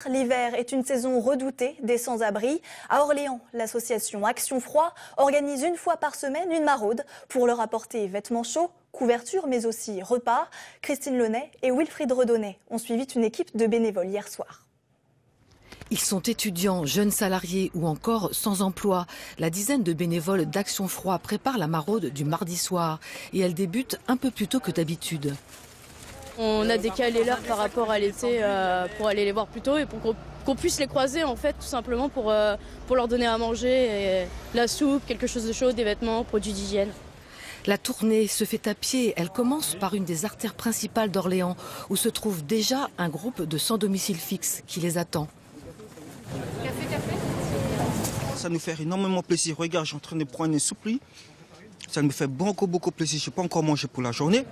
L'hiver est une saison redoutée des sans-abri. À Orléans, l'association Action Froid organise une fois par semaine une maraude pour leur apporter vêtements chauds, couvertures mais aussi repas. Christine Launay et Wilfried Redonnet ont suivi une équipe de bénévoles hier soir. Ils sont étudiants, jeunes salariés ou encore sans emploi. La dizaine de bénévoles d'Action Froid prépare la maraude du mardi soir et elle débute un peu plus tôt que d'habitude. On a décalé l'heure par rapport à l'été pour aller les voir plus tôt et pour qu'on puisse les croiser en fait, tout simplement pour leur donner à manger, et la soupe, quelque chose de chaud, des vêtements, produits d'hygiène. La tournée se fait à pied. Elle commence par une des artères principales d'Orléans où se trouve déjà un groupe de sans domicile fixe qui les attend. Café. Ça nous fait énormément plaisir. Regarde, je suis en train de prendre une soupe. Ça me fait beaucoup plaisir. Je n'ai pas encore mangé pour la journée.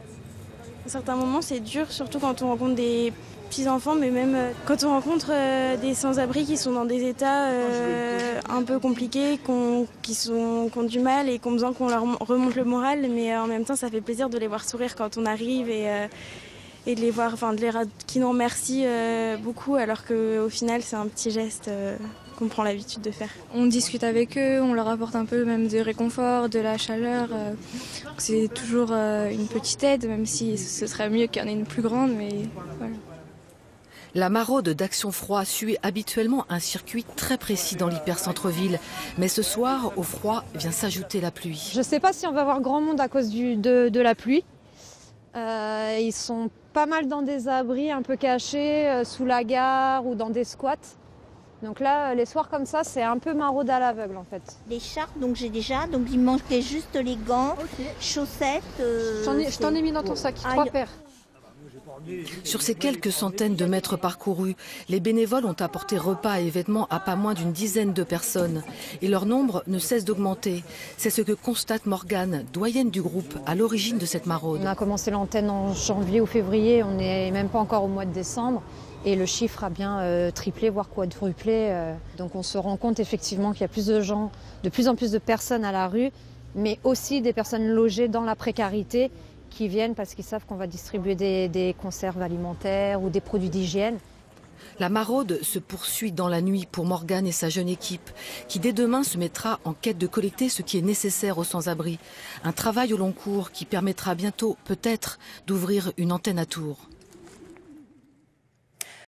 À certains moments, c'est dur, surtout quand on rencontre des petits-enfants, mais même quand on rencontre des sans-abri qui sont dans des états un peu compliqués, qui ont du mal et qui ont besoin qu'on leur remonte le moral. Mais en même temps, ça fait plaisir de les voir sourire quand on arrive et de les voir, qui nous remercient beaucoup, alors qu'au final, c'est un petit geste qu'on prend l'habitude de faire. On discute avec eux, on leur apporte un peu même de réconfort, de la chaleur. C'est toujours une petite aide, même si ce serait mieux qu'il y en ait une plus grande, mais voilà. La maraude d'Action Froid suit habituellement un circuit très précis dans l'hypercentre-ville. Mais ce soir, au froid, vient s'ajouter la pluie. Je ne sais pas si on va avoir grand monde à cause de la pluie. Ils sont pas mal dans des abris un peu cachés, sous la gare ou dans des squats. Donc là, les soirs comme ça, c'est un peu maraude à l'aveugle en fait. Les charpes, donc j'ai déjà, donc il manquait juste les gants, chaussettes. Je t'en ai mis dans ton sac, 3 paires. Sur ces quelques centaines de mètres parcourus, les bénévoles ont apporté repas et vêtements à pas moins d'une dizaine de personnes. Et leur nombre ne cesse d'augmenter. C'est ce que constate Morgane, doyenne du groupe, à l'origine de cette maraude. On a commencé l'antenne en janvier ou février, on n'est même pas encore au mois de décembre. Et le chiffre a bien triplé, voire quadruplé. Donc on se rend compte effectivement qu'il y a plus de gens, de plus en plus de personnes à la rue, mais aussi des personnes logées dans la précarité qui viennent parce qu'ils savent qu'on va distribuer des conserves alimentaires ou des produits d'hygiène. La maraude se poursuit dans la nuit pour Morgane et sa jeune équipe, qui dès demain se mettra en quête de collecter ce qui est nécessaire aux sans-abri. Un travail au long cours qui permettra bientôt, peut-être, d'ouvrir une antenne à Tours.